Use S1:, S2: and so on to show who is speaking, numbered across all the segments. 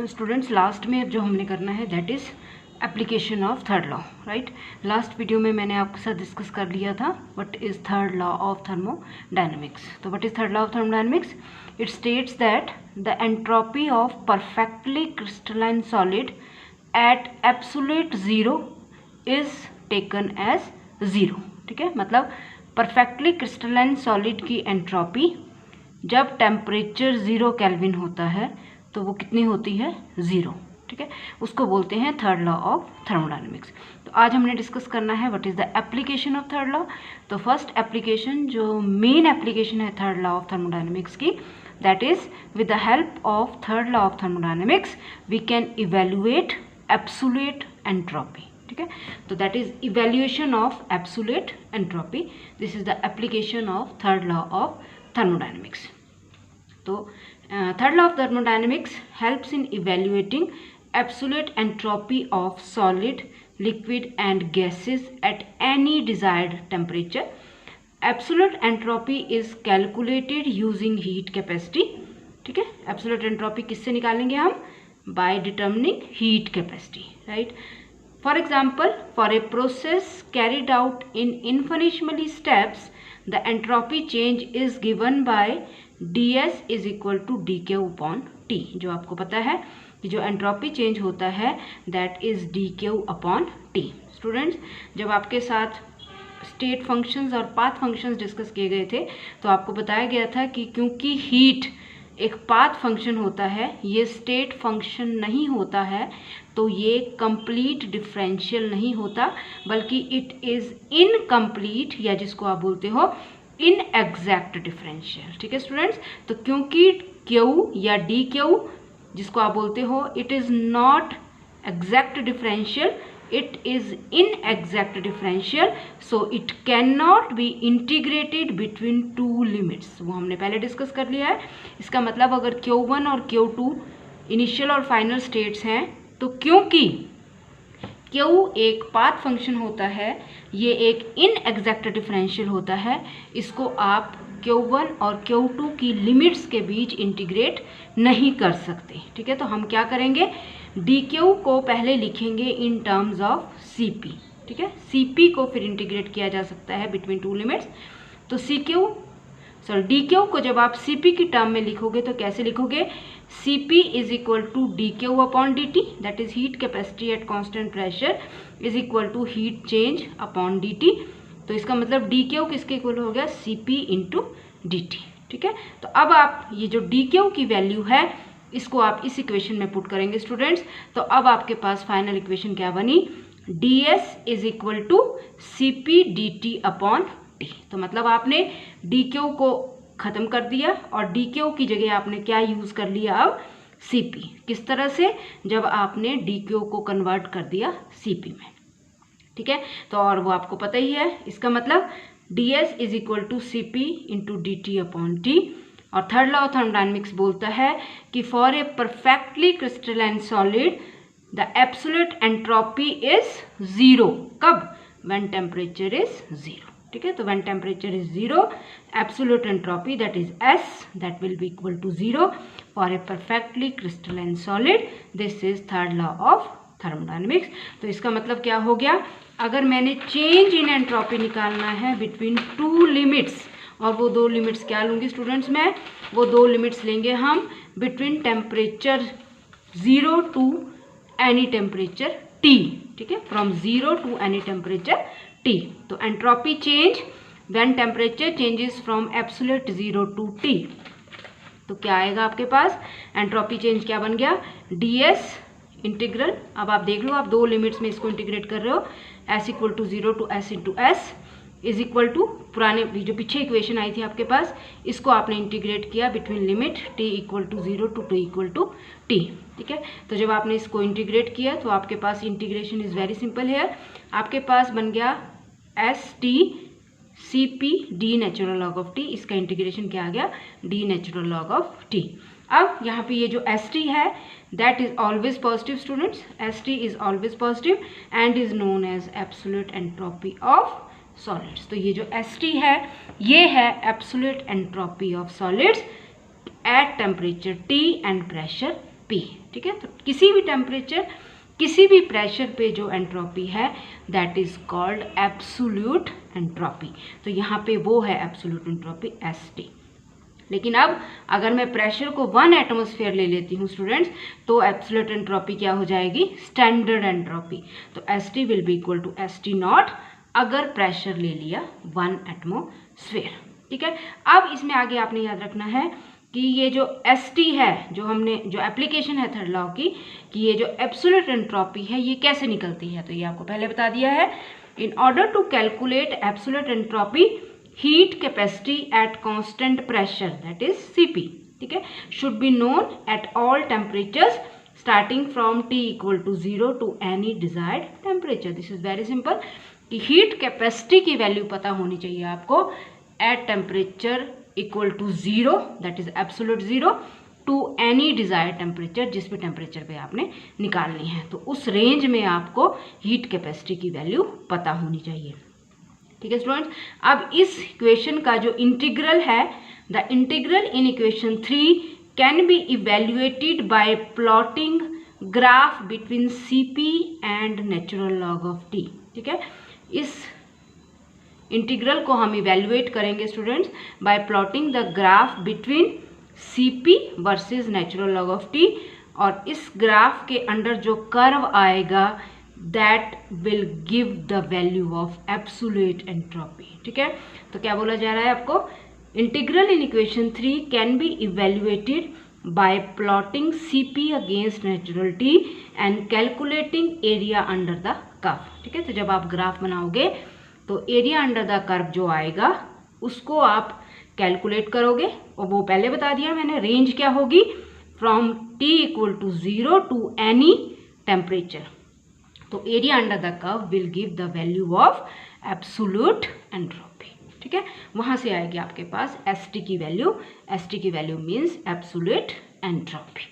S1: Students last में अब जो हमने करना है that is application of third law, right. Last video में मैंने आपके साथ डिस्कस कर लिया था what is third law of thermodynamics. तो what is third law of thermodynamics? It states that the entropy of perfectly crystalline solid at absolute zero is taken as zero. ठीक है, मतलब परफेक्टली क्रिस्टलाइन सॉलिड की entropy जब temperature 0 kelvin होता है तो वो कितनी होती है? 0। ठीक है, उसको बोलते हैं थर्ड लॉ ऑफ थर्मोडायनेमिक्स। तो आज हमने डिस्कस करना है what is the application of third law. तो फर्स्ट एप्लीकेशन, जो मेन एप्लीकेशन है थर्ड लॉ ऑफ थर्मोडायनेमिक्स की, that is with the help of third law of thermodynamics we can evaluate absolute entropy. ठीक है, तो that is evaluation of absolute entropy. This is the application of third law of thermodynamics. तो third law of thermodynamics helps in evaluating absolute entropy of solid, liquid and gases at any desired temperature. Absolute entropy is calculated using heat capacity. ठीक है, absolute entropy किससे निकालेंगे हम? By determining heat capacity, right? For example, for a process carried out in infinitesimally steps, the entropy change is given by ds is equal to dq upon t। जो आपको पता है कि जो एंट्रोपी चेंज होता है that is dq upon t। Students, जब आपके साथ स्टेट फंक्शंस और पाथ फंक्शंस डिस्कस किए गए थे तो आपको बताया गया था कि क्योंकि हीट एक पाथ फंक्शन होता है, ये स्टेट फंक्शन नहीं होता है, तो ये कंप्लीट डिफरेंशियल नहीं होता बल्कि इट इज़ इनकम्प्लीट, या जिसको आप बोलते हो इनएग्जैक्ट डिफरेंशियल। ठीक है स्टूडेंट्स, तो क्योंकि Q या dQ जिसको आप बोलते हो it is not exact differential, it is inexact differential, so it cannot be integrated between two limits। वो हमने पहले डिस्कस कर लिया है। इसका मतलब अगर Q1 और Q2 इनिशियल और फाइनल स्टेट्स हैं तो क्योंकि Q एक पाथ फंक्शन होता है, ये एक इनएग्जैक्ट डिफरेंशियल होता है, इसको आप Q1 और Q2 की लिमिट्स के बीच इंटीग्रेट नहीं कर सकते। ठीक है, तो हम क्या करेंगे? dq को पहले लिखेंगे इन टर्म्स ऑफ cp। ठीक है, cp को फिर इंटीग्रेट किया जा सकता है बिटवीन टू लिमिट्स। तो dq को जब आप cp की टर्म में लिखोगे तो कैसे लिखोगे? cp is equal to dq upon dt, that is heat capacity at constant pressure is equal to heat change upon dt। तो इसका मतलब dq किसके इक्वल हो गया? cp into dt। ठीक है, तो अब आप ये जो dq की वैल्यू है इसको आप इस इक्वेशन में पुट करेंगे स्टूडेंट्स। तो अब आपके पास फाइनल इक्वेशन क्या बनी? ds is equal to cp dt upon t। तो मतलब आपने dq को ख़त्म कर दिया और dq की जगह आपने क्या यूज़ कर लिया? अब cp। किस तरह से? जब आपने dq को कन्वर्ट कर दिया cp में। ठीक है, तो और वो आपको पता ही है। इसका मतलब ds is equal to cp into dt upon t। और थर्ड लॉ ऑफ थर्मोडायनेमिक्स बोलता है कि for a perfectly crystalline solid the absolute entropy is 0। कब? When temperature is 0। ठीक है, तो when temperature is 0 absolute entropy that is S that will be equal to 0 for a perfectly crystalline solid. This is third law of thermodynamics. तो इसका मतलब क्या हो गया? अगर मैंने चेंज इन एंट्रोपी निकालना है बिटवीन टू लिमिट्स, और वो दो लिमिट्स क्या लूँगी स्टूडेंट्स? मैं वो दो लिमिट्स लेंगे हम between temperature 0 to any temperature T। ठीक है, from 0 to any temperature T। तो entropy change when temperature changes from absolute 0 to T। तो क्या आएगा आपके पास? एंट्रोपी चेंज क्या बन गया? ds इंटीग्रल, अब आप देख लो, आप दो लिमिट्स में इसको इंटीग्रेट कर रहे हो, s equal to 0 to s into S is equal to पुराने जो पीछे इक्वेशन आई थी आपके पास, इसको आपने इंटीग्रेट किया between limit t equal to 0 to t equal to t। ठीक है, तो जब आपने इसको इंटीग्रेट किया तो आपके पास इंटीग्रेशन इज वेरी सिंपल है। आपके पास बन गया s t cp d natural log of t। इसका इंटीग्रेशन क्या आ गया? d natural log of t। अब यहाँ पे ये जो st है that is always positive students, st is always positive and is known as absolute entropy of solids. तो ये जो St है ये है absolute entropy of solids at temperature T and pressure P। ठीक है। तो किसी भी टेम्परेचर, किसी भी प्रेशर पे जो एंट्रोपी है that is called absolute entropy. तो यहाँ पे वो है एब्सोल्यूट एंट्रोपी ST। लेकिन अब अगर मैं प्रेशर को 1 एटमॉस्फेयर ले लेती हूँ स्टूडेंट्स, तो एब्सोल्यूट एंट्रोपी क्या हो जाएगी? Standard entropy. तो ST will be equal to ST naught अगर प्रेशर ले लिया 1 एटमॉस्फेयर, ठीक है। अब इसमें आगे आपने याद रखना है कि ये जो ST है, जो एप्लीकेशन है थर्ड लॉ की, कि ये जो एब्सोल्यूट एंट्रोपी है ये कैसे निकलती है, तो ये आपको पहले बता दिया है। In order to calculate absolute entropy, heat capacity at constant pressure that is CP, ठीक है, should be known at all temperatures starting from T equal to 0 to any desired temperature. This is very simple कि heat capacity की value पता होनी चाहिए आपको at temperature equal to 0 that is absolute 0 to any desired temperature, जिस भी temperature पे आपने निकालनी है, तो उस रेंज में आपको हीट कैपेसिटी की वैल्यू पता होनी चाहिए, ठीक है स्टूडेंट्स। अब इस इक्वेशन का जो इंटीग्रल है, the integral in equation 3 can be evaluated bye plotting graph between CP and natural log of T, ठीक है। इस इंटीग्रल को हम इवेल्युएट करेंगे students bye plotting the graph between CP versus natural log of T, और इस graph के under जो कर्व आएगा that will give the value of absolute entropy, ठीक है। तो क्या बोला जा रहा है आपको? Integral in equation 3 can be evaluated bye plotting CP against natural T and calculating area under the curve, ठीक है। तो जब आप ग्राफ बनाओगे तो एरिया अंडर द कर्व जो आएगा उसको आप कैलकुलेट करोगे, और वो पहले बता दिया मैंने, रेंज क्या होगी? From T equal to 0 to any temperature. तो area under the curve will give the value of absolute entropy, ठीक है। वहां से आएगी आपके पास ST की वैल्यू। ST की वैल्यू मीन्स एब्सोल्यूट एंट्रोपी।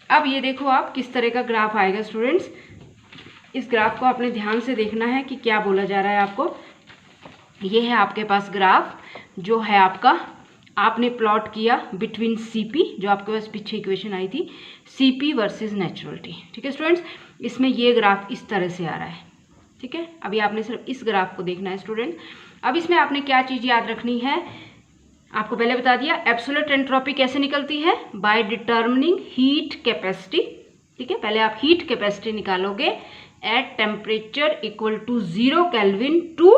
S1: अब ये देखो आप किस तरह का ग्राफ आएगा स्टूडेंट्स। इस ग्राफ को आपने ध्यान से देखना है कि क्या बोला जा रहा है आपको। ये है आपके पास ग्राफ जो है आपका, आपने प्लॉट किया बिटवीन CP, जो आपके पास पीछे इक्वेशन आई थी, CP वर्सेस नेचुरल T, ठीक है स्टूडेंट्स। इसमें ये ग्राफ इस तरह से आ रहा है, ठीक है। अभी आपने सिर्फ इस ग्राफ को देखना है स्टूडेंट। अब इसमें आपने क्या चीज़ याद रखनी है, आपको पहले बता दिया एब्सोल्यूट एंट्रोपी कैसे निकलती है, बाय डिटर्मिनिंग हीट कैपेसिटी, ठीक है। पहले आप हीट कैपेसिटी निकालोगे at temperature equal to 0 kelvin to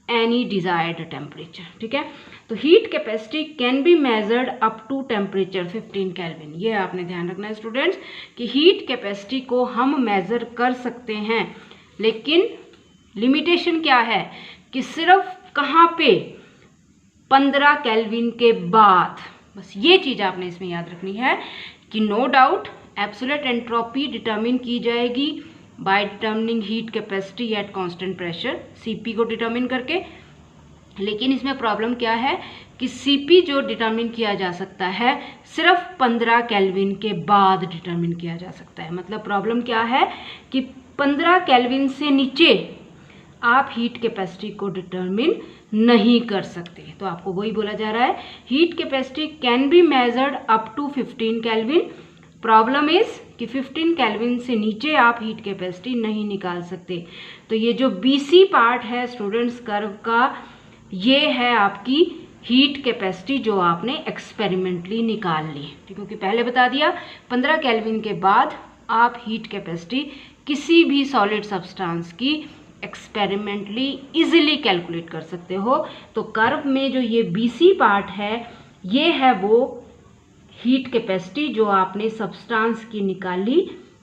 S1: any desired temperature, ठीक है। तो heat capacity can be measured up to temperature 15 kelvin. ये आपने ध्यान रखना है स्टूडेंट्स कि हीट कैपेसिटी को हम मेजर कर सकते हैं, लेकिन लिमिटेशन क्या है कि सिर्फ कहाँ पे? 15 केल्विन के बाद। बस ये चीज़ आपने इसमें याद रखनी है कि no doubt absolute entropy determine की जाएगी by determining heat capacity at constant pressure, CP को डिटर्मिन करके। लेकिन इसमें प्रॉब्लम क्या है कि CP जो डिटर्मिन किया जा सकता है सिर्फ 15 केल्विन के बाद डिटर्मिन किया जा सकता है। मतलब प्रॉब्लम क्या है कि 15 केल्विन से नीचे आप हीट कैपेसिटी को डिटर्मिन नहीं कर सकते। तो आपको वही बोला जा रहा है, heat capacity can be measured up to 15 kelvin. Problem is कि 15 केल्विन से नीचे आप हीट कैपेसिटी नहीं निकाल सकते। तो ये जो BC पार्ट है स्टूडेंट्स कर्व का, ये है आपकी हीट कैपेसिटी जो आपने एक्सपेरिमेंटली निकाल ली, क्योंकि पहले बता दिया 15 केल्विन के बाद आप हीट कैपेसिटी किसी भी सॉलिड सब्सटेंस की एक्सपेरिमेंटली इजीली कैलकुलेट कर सकते हो। तो कर्व में जो ये BC पार्ट है, ये है वो हीट कैपेसिटी जो आपने सब्सटेंस की निकाली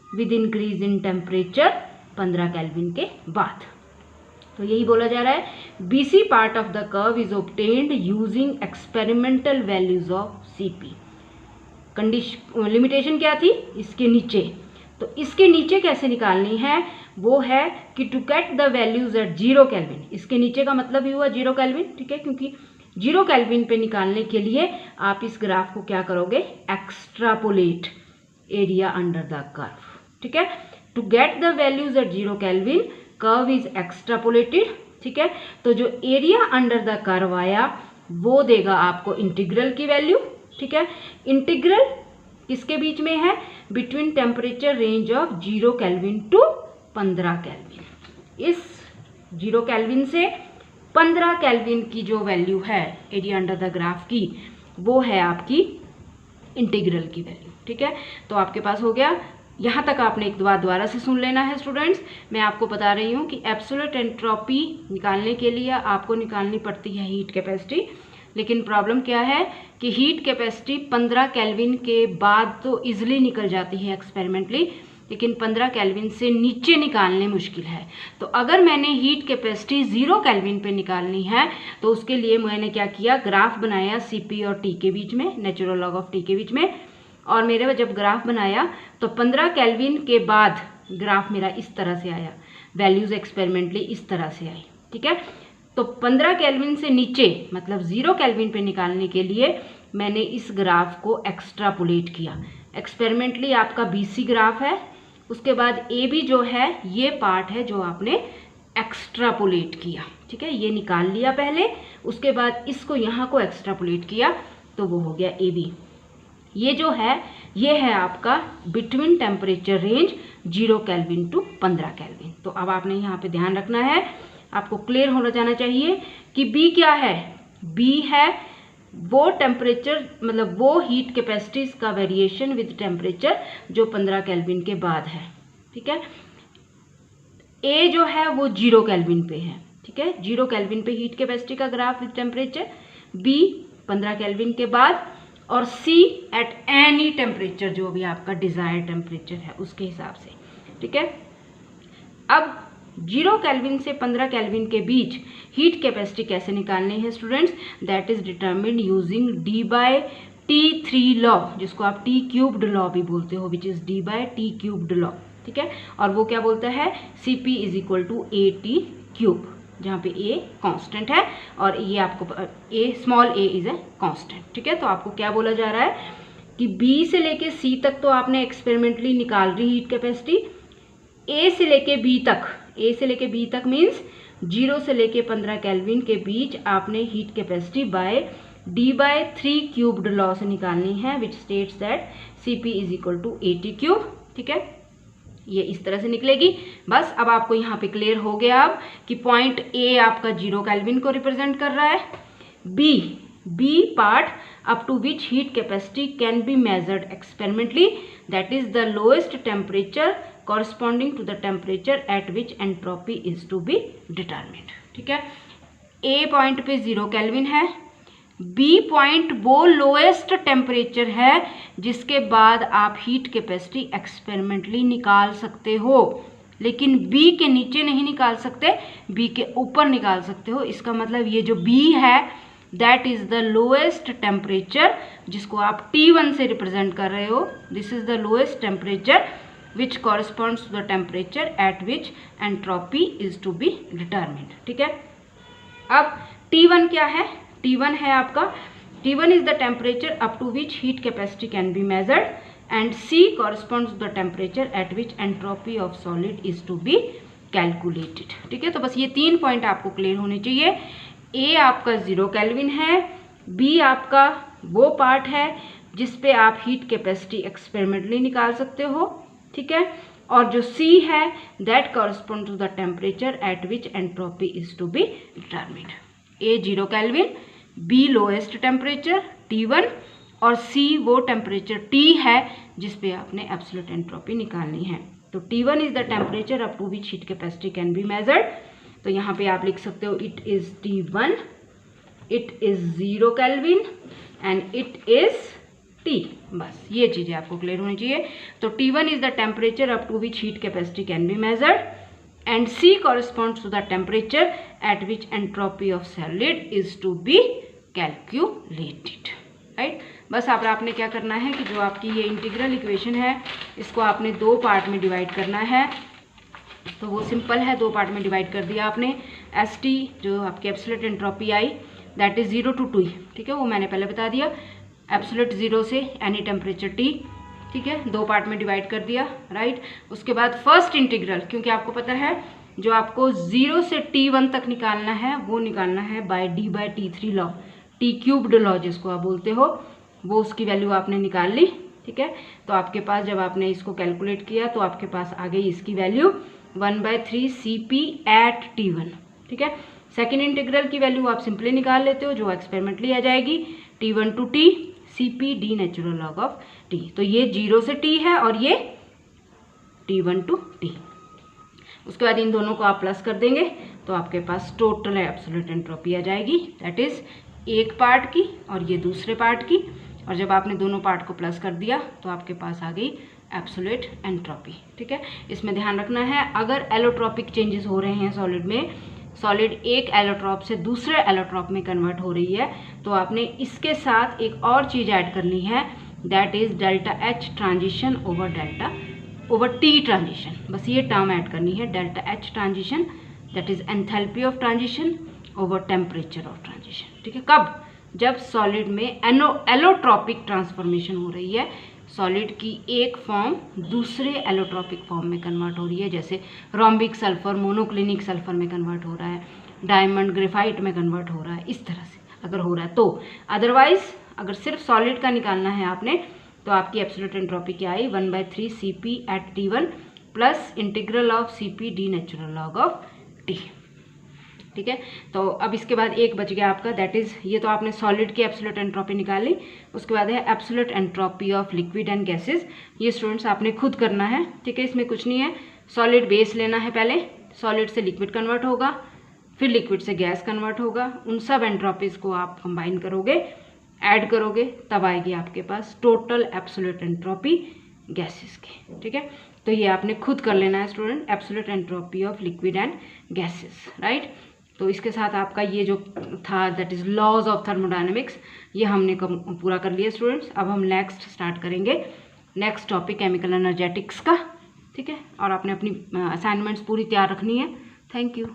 S1: with increase in temperature 15 kelvin के बाद। तो यही बोला जा रहा है, BC part of the curve is obtained using experimental values of CP। Condition limitation क्या थी? इसके नीचे। तो इसके नीचे कैसे निकालनी है? वो है कि to get the values at 0 kelvin. इसके नीचे का मतलब ही हुआ 0 केल्विन, ठीक है, क्योंकि 0 केल्विन पे निकालने के लिए आप इस ग्राफ को क्या करोगे? Extrapolate area under the curve, ठीक है। To get the values at 0 kelvin curve is extrapolated, ठीक है। तो जो एरिया अंडर द कर्व आया वो देगा आपको इंटीग्रल की वैल्यू, ठीक है। इंटीग्रल किसके बीच में है? Between temperature range of 0 kelvin to 15 kelvin. इस 0 केल्विन से 15 केल्विन की जो वैल्यू है एरिया अंडर द ग्राफ की, वो है आपकी इंटीग्रल की वैल्यू। ठीक है, तो आपके पास हो गया। यहाँ तक आपने एक बार दोबारा से सुन लेना है स्टूडेंट्स। मैं आपको बता रही हूँ कि एब्सोल्यूट एंट्रोपी निकालने के लिए आपको निकालनी पड़ती है हीट कैपेसिटी, लेकिन प्रॉब्लम क्या है कि हीट कैपेसिटी 15 केल्विन के बाद तो इजीली निकल जाती है एक्सपेरिमेंटली, लेकिन 15 केल्विन से नीचे निकालने मुश्किल है। तो अगर मैंने हीट कैपेसिटी 0 केल्विन पे निकालनी है तो उसके लिए मैंने क्या किया, ग्राफ बनाया Cp और T के बीच में, नेचुरल लॉग ऑफ T के बीच में। और मेरे जब ग्राफ बनाया तो 15 केल्विन के बाद ग्राफ मेरा इस तरह से आया, वैल्यूज एक्सपेरिमेंटली इस तरह से आई। ठीक है, तो 15 केल्विन से नीचे मतलब 0 केल्विन पे निकालने के लिए मैंने इस ग्राफ को एक्स्ट्रापोलेट किया। एक्सपेरिमेंटली आपका BC ग्राफ है, उसके बाद AB जो है ये पार्ट है जो आपने एक्स्ट्रापोलेट किया। ठीक है, ये निकाल लिया पहले, उसके बाद इसको यहाँ को एक्स्ट्रापोलेट किया तो वो हो गया AB। ये जो है ये है आपका between temperature range 0 kelvin to 15 kelvin. तो अब आपने यहाँ पे ध्यान रखना है, आपको क्लियर होना जाना चाहिए कि B क्या है। B है वो टेम्परेचर, मतलब वो हीट कैपेसिटीज का वेरिएशन विद टेम्परेचर जो 15 केल्विन के बाद है। ठीक है, A जो है वो 0 केल्विन पे है। ठीक है, 0 केल्विन पे हीट कैपेसिटी का graph with temperature, B 15 kelvin के बाद, और C एट एनी टेम्परेचर जो भी आपका डिजायर्ड टेम्परेचर है उसके हिसाब से। ठीक है, अब 0 केल्विन से 15 केल्विन के बीच हीट कैपेसिटी कैसे निकालनी है students, that is determined using D/T3 law, जिसको आप T क्यूब्ड लॉ भी बोलते हो, which is D/T cubed law. ठीक है, और वो क्या बोलता है, Cp is equal to AT cube, जहाँ पे A कांस्टेंट है और ये आपको small a is a constant. ठीक है, तो आपको क्या बोला जा रहा है कि B से लेके C तक तो आपने एक्सपेरिमेंटली निकाल रही हीट कैपेसिटी, A से लेके B तक मीन्स 0 से लेके 15 केल्विन के बीच आपने heat capacity by D/3 cubed law से निकालनी है, which states that Cp is equal to AT cube. ठीक है, ये इस तरह से निकलेगी। बस अब आपको यहाँ पे क्लियर हो गया अब कि पॉइंट A आपका 0 केल्विन को रिप्रेजेंट कर रहा है, B part up to which heat capacity can be measured experimentally, that is the lowest temperature corresponding to the temperature at which entropy is to be determined। ठीक है, A point पे 0 kelvin है, B point वो lowest temperature है जिसके बाद आप heat capacity experimentally निकाल सकते हो, लेकिन B के नीचे नहीं निकाल सकते, B के ऊपर निकाल सकते हो। इसका मतलब ये जो B है that is the lowest temperature, जिसको आप T1 से रिप्रेजेंट कर रहे हो। This is the lowest temperature which corresponds to the temperature at which entropy is to be determined। ठीक है, अब T1 क्या है, T1 है आपका, T1 is the temperature up to which heat capacity can be measured and C corresponds to the temperature at which entropy of solid is to be calculated। ठीक है, तो बस ये 3 पॉइंट आपको क्लियर होने चाहिए। A आपका 0 केल्विन है, B आपका वो पार्ट है जिसपे आप हीट कैपेसिटी एक्सपेरिमेंटली निकाल सकते हो। ठीक है, और जो C है that correspond to the temperature at which entropy is to be determined. A 0 kelvin, B lowest temperature T1 और C वो टेम्परेचर T है जिसपे आपने एब्सोल्यूट एंट्रोपी निकालनी है। तो T1 is the temperature up to which heat capacity can be measured. तो यहाँ पे आप लिख सकते हो it is T1, it is 0 kelvin and it is T। बस ये चीज़ें आपको क्लियर होनी चाहिए। तो T1 is the temperature up to which heat capacity can be measured and C corresponds to the temperature at which entropy of solid is to be calculated। Right, बस अब आपने क्या करना है कि जो आपकी ये इंटीग्रल इक्वेशन है इसको आपने 2 पार्ट में डिवाइड करना है। तो वो सिंपल है, 2 पार्ट में डिवाइड कर दिया आपने। ST जो आपकी absolute entropy I that is 0 to T। ठीक है, वो मैंने पहले बता दिया, एब्सोल्यूट 0 से एनी टेम्परेचर T। ठीक है, 2 पार्ट में डिवाइड कर दिया। राइट, उसके बाद फर्स्ट इंटीग्रल, क्योंकि आपको पता है जो आपको 0 से T1 तक निकालना है वो निकालना है by D/T3 law, T cubed law जिसको आप बोलते हो, वो उसकी वैल्यू आपने निकाल ली। ठीक है। तो आपके पास जब आपने इसको कैलकुलेट किया तो आपके पास आ गई इसकी वैल्यू 1/3 Cp एट T1, ठीक है। सेकेंड इंटीग्रल की वैल्यू आप सिंपली निकाल लेते हो, जो एक्सपेरिमेंटली आ जाएगी T1 to T Cp d natural log of T। तो ये 0 से T है और ये T1 to T। उसके बाद इन दोनों को आप प्लस कर देंगे तो आपके पास टोटल एब्सोल्यूट एंट्रोपी आ जाएगी, दैट इज एक पार्ट की और ये दूसरे पार्ट की। और जब आपने दोनों पार्ट को प्लस कर दिया तो आपके पास आ गई एब्सोल्यूट एंट्रोपी, ठीक है। इसमें ध्यान रखना है, अगर एलोट्रॉपिक चेंजेस हो रहे हैं सॉलिड में, सॉलिड एक एलोट्रॉप से दूसरे एलोट्रॉप में कन्वर्ट हो रही है, तो आपने इसके साथ एक और चीज़ ऐड करनी है, that is delta H transition over T transition. बस ये टर्म ऐड करनी है, delta H transition, that is enthalpy of transition over temperature of transition, ठीक है। कब? जब सॉलिड में एलोट्रॉपिक ट्रांसफॉर्मेशन हो रही है, सॉलिड की एक फॉर्म दूसरे एलोट्रॉपिक फॉर्म में कन्वर्ट हो रही है, जैसे रोम्बिक सल्फर मोनोक्लिनिक सल्फर में कन्वर्ट हो रहा है, डायमंड ग्रेफाइट में कन्वर्ट हो रहा है, इस तरह से अगर हो रहा है तो। अदरवाइज अगर सिर्फ सॉलिड का निकालना है आपने तो आपकी एब्सोल्यूट एंट्रोपी क्या आई, 1/3 Cp at T1 plus integral of Cp d natural log of T, ठीक है। तो अब इसके बाद एक बच गया आपका, दैट इज, ये तो आपने सॉलिड की एब्सोल्यूट एंट्रोपी निकाली। उसके बाद है absolute entropy of liquid and gases. ये स्टूडेंट्स आपने खुद करना है, ठीक है। इसमें कुछ नहीं है, सॉलिड बेस लेना है, पहले सॉलिड से लिक्विड कन्वर्ट होगा, फिर लिक्विड से गैस कन्वर्ट होगा, उन सब एंट्रोपीज को आप कंबाइन करोगे, ऐड करोगे, तब आएगी आपके पास टोटल एब्सोल्यूट एंट्रोपी गैसेस की, ठीक है। तो ये आपने खुद कर लेना है student, absolute entropy of liquid and gases, right. तो इसके साथ आपका ये जो था that is laws of thermodynamics, ये हमने पूरा कर लिया स्टूडेंट्स। अब हम नेक्स्ट स्टार्ट करेंगे, नेक्स्ट टॉपिक केमिकल एनर्जेटिक्स का, ठीक है। और आपने अपनी असाइनमेंट्स पूरी तैयार रखनी है। Thank you.